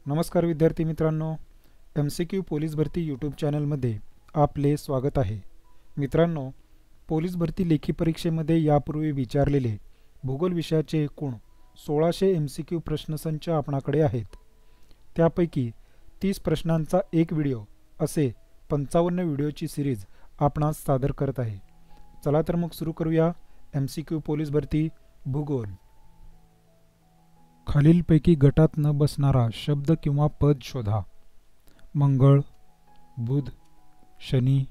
नमस्कार विद्यार्थी मित्रांनो, MCQ पोलीस भरती यूट्यूब चॅनलमध्ये आपले स्वागत आहे. मित्रांनो, पोलीस भरती लेखी परीक्षेमध्ये यापूर्वी विचारलेले भूगोल विषयाचे एकूण 1600 MCQ प्रश्नसंच आपणाकडे आहेत. त्यापैकी 30 प्रश्नांचा एक व्हिडिओ असे 55 व्हिडिओची सिरीज आपणास सादर करत आहे. चला तर मग सुरू करूया MCQ पोलीस भरती भूगोल. खालीलपैकी गटात न बसणारा शब्द किंवा पद शोधा. मंगळ, बुध, शनी,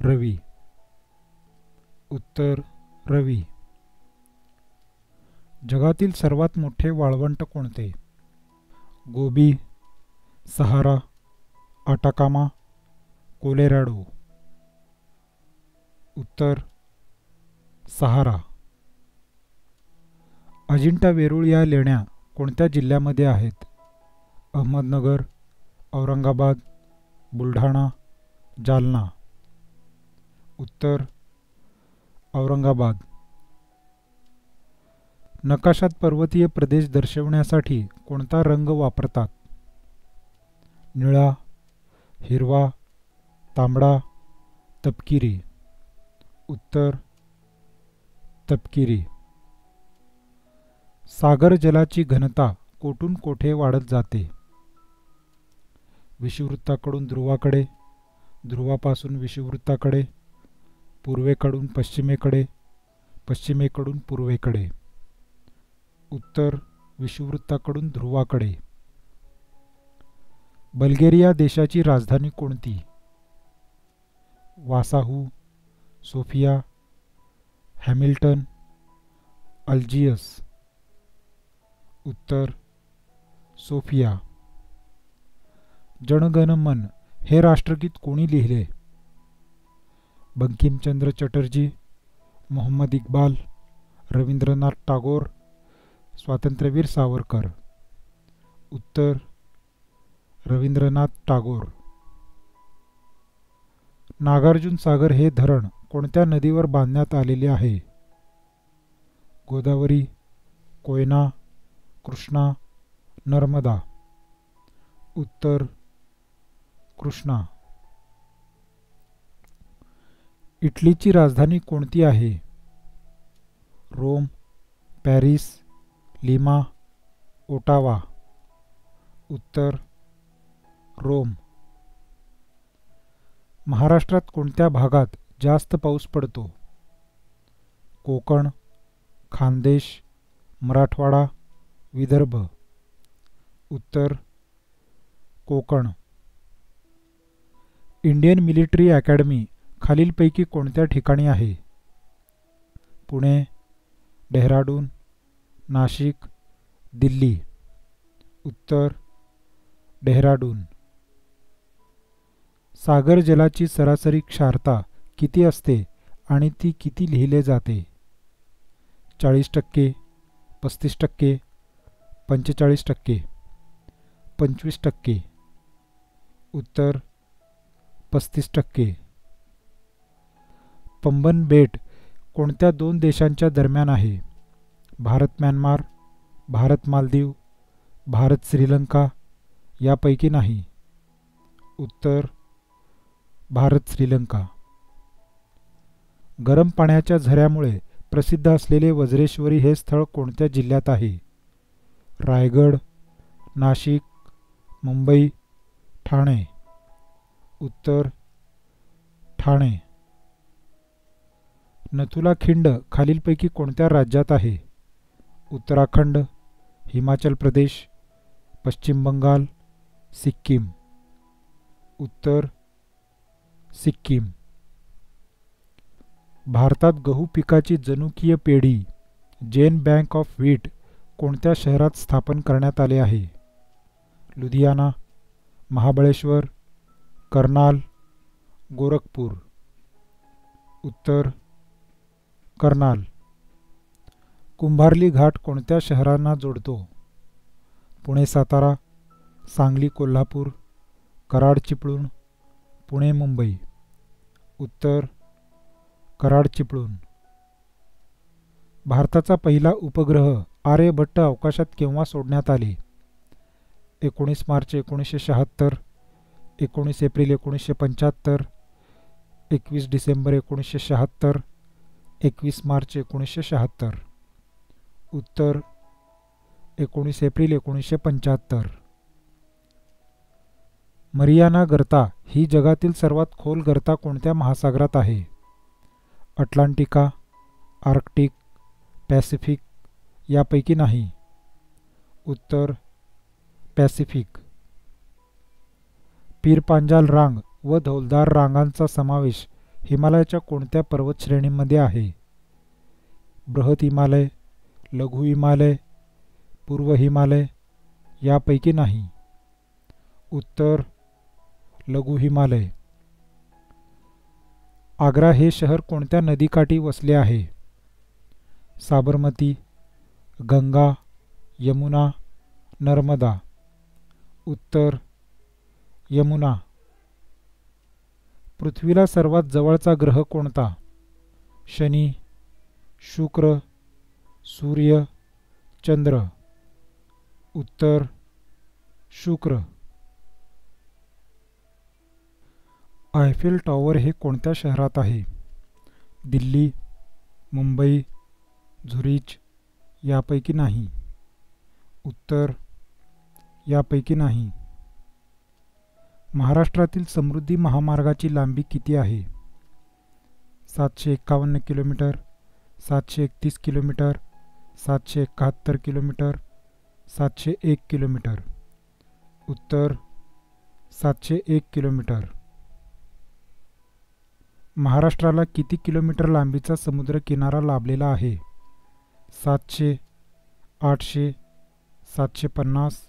रवी. उत्तर रवी. जगातील सर्वात मोठे वाळवंट कोणते? गोबी, सहारा, आटाकामा, कोलोराडो. उत्तर सहारा. अजिंठा वेरूळ या लेण्या कोणत्या जिल्ह्यामध्ये आहेत? अहमदनगर, औरंगाबाद, बुलढाणा, जालना. उत्तर औरंगाबाद. नकाशात पर्वतीय प्रदेश दर्शवण्यासाठी कोणता रंग वापरतात? निळा, हिरवा, तांबडा, तपकिरी. उत्तर तपकिरी. सागर जलाची घनता कोठून कोठे वाढत जाते? विषुववृत्ताकडून ध्रुवाकडे, ध्रुवापासून विषुववृत्ताकडे, पूर्वेकडून पश्चिमेकडे, पश्चिमेकडून पूर्वेकडे. उत्तर विषुववृत्ताकडून ध्रुवाकडे. बल्गेरिया देशाची राजधानी कोणती? वासाहू, सोफिया, हॅमिल्टन, अल्जियस. उत्तर सोफिया. जनगण मन हे राष्ट्रगीत कोणी लिहिले? बंकिमचंद्र चटर्जी, मोहम्मद इक्बाल, रवींद्रनाथ टागोर, स्वातंत्र्यवीर सावरकर. उत्तर रवींद्रनाथ टागोर. नागार्जुन सागर हे धरण कोणत्या नदीवर बांधण्यात आलेले आहे? गोदावरी, कोयना, कृष्णा, नर्मदा. उत्तर कृष्णा. इटलीची राजधानी कोणती आहे? Rome, Paris, Lima, Ottawa. उत्तर रोम. महाराष्ट्रात कोणत्या भागात जास्त पाऊस पडतो? कोकण, खानदेश, मराठवाडा, विदर्भ. उत्तर कोकण. इंडियन मिलिटरी अकॅडमी खालीलपैकी कोणत्या ठिकाणी आहे? पुणे, डेहराडून, नाशिक, दिल्ली. उत्तर डेहराडून. सागर जलाची सरासरी क्षारता किती असते आणि ती किती लिहिले जाते? 40%, 35%, 45%, 25%. उत्तर 35%. पंबन बेट कोणत्या दोन देशांच्या दरम्यान आहे? भारत म्यानमार, भारत मालदीव, भारत श्रीलंका यापैकी नाही. उत्तर भारत श्रीलंका. गरम पाण्याच्या झऱ्यामुळे प्रसिद्ध असलेले वज्रेश्वरी हे स्थळ कोणत्या जिल्ह्यात आहे? रायगड, नाशिक, मुंबई, ठाणे. उत्तर ठाणे. नथुला खिंड खालीलपैकी कोणत्या राज्यात आहे? उत्तराखंड, हिमाचल प्रदेश, पश्चिम बंगाल, सिक्कीम. उत्तर सिक्कीम. भारतात गहू पिकाची जनुकीय पेढी जैन बँक ऑफ व्हीट कोणत्या शहरात स्थापन करण्यात आले आहे? लुधियाना, महाबळेश्वर, कर्नाल, गोरखपूर. उत्तर कर्नाल. कुंभार्ली घाट कोणत्या शहरांना जोडतो? पुणे सातारा, सांगली कोल्हापूर, कराड चिपळूण, पुणे मुंबई. उत्तर कराड चिपळूण. भारताचा पहिला उपग्रह आर्यभट्ट अवकाशात केव्हा सोडण्यात आले? 19 मार्च 1976, 19 एप्रिल 1975, 21 डिसेंबर 1976, 21 मार्च 1976. उत्तर 19 एप्रिल 1975. मरियाना गर्ता ही जगातील सर्वात खोल गर्ता कोणत्या महासागरात आहे? अटलांटिका, आर्क्टिक, पॅसिफिक यापैकी नाही. उत्तर पॅसिफिक. पीरपांजाल रांग व धौलदार रांगांचा समावेश हिमालयाच्या कोणत्या पर्वतश्रेणीमध्ये आहे? बृहत हिमालय, लघु हिमालय, पूर्व हिमालय यापैकी नाही. उत्तर लघु हिमालय. आग्रा हे शहर कोणत्या नदीकाठी वसले आहे? साबरमती, गंगा, यमुना, नर्मदा. उत्तर यमुना. पृथ्वीला सर्वात जवळचा ग्रह कोणता? शनी, शुक्र, सूर्य, चंद्र. उत्तर शुक्र. आयफेल टॉवर हे कोणत्या शहरात आहे? दिल्ली, मुंबई, झुरिच यापैकी नाही. उत्तर यापैकी नाही. महाराष्ट्रातील समृद्धी महामार्गाची लांबी किती आहे? 751 किलोमीटर, 731 किलोमीटर, 771 किलोमीटर, 701 किलोमीटर. उत्तर 701 किलोमीटर. महाराष्ट्राला किती किलोमीटर लांबीचा समुद्र किनारा लाभलेला आहे? 700, 800, 750,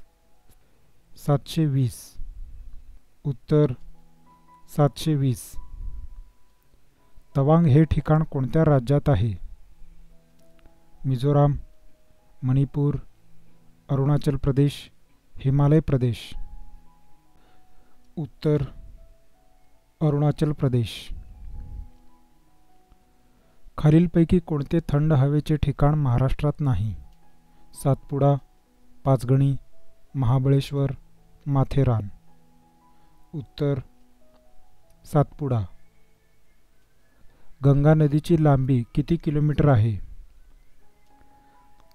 720. उत्तर 720. तवांग हे ठिकाण कोणत्या राज्यात आहे? मिझोराम, मणिपूर, अरुणाचल प्रदेश, हिमाचल प्रदेश. उत्तर अरुणाचल प्रदेश. खालीलपैकी कोणते थंड हवेचे ठिकाण महाराष्ट्रात नाही? सातपुडा, पाचगणी, महाबळेश्वर, माथेरान. उत्तर सातपुडा. गंगा नदीची लांबी किती किलोमीटर आहे?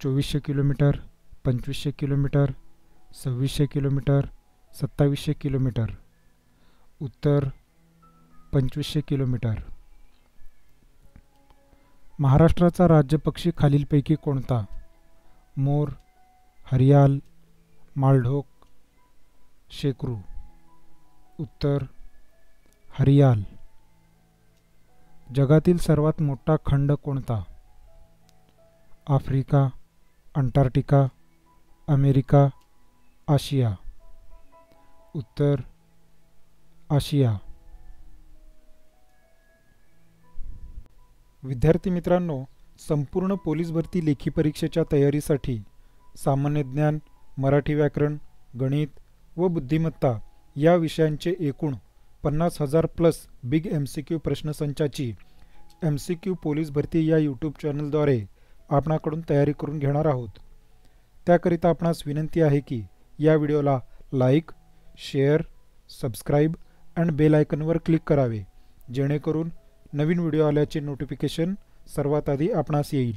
2400 किलोमीटर, 2500 किलोमीटर, 2600 किलोमीटर, 2700 किलोमीटर. उत्तर 2500 किलोमीटर. महाराष्ट्राचा राज्यपक्षी खालीलपैकी कोणता? मोर, हरियाल, मालढोक, शेकरू. उत्तर हरियाल. जगातील सर्वात मोठा खंड कोणता? आफ्रिका, अंटार्क्टिका, अमेरिका, आशिया. उत्तर आशिया. विद्यार्थी मित्रांनो, संपूर्ण पोलीस भरती लेखी परीक्षेच्या तयारीसाठी सामान्य ज्ञान, मराठी व्याकरण, गणित व बुद्धिमत्ता या विषयांचे एकूण 50,000 plus big MCQ प्रश्नसंचाची MCQ police भरती या यूट्यूब चॅनलद्वारे आपणाकडून तयारी करून घेणार आहोत. त्याकरिता आपणास विनंती आहे की या व्हिडिओला like, share, subscribe and bell आयकनवर क्लिक करावे, जेणेकरून नवीन व्हिडिओ आल्याचे नोटिफिकेशन सर्वात आधी आपणास येईल.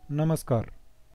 नमस्कार.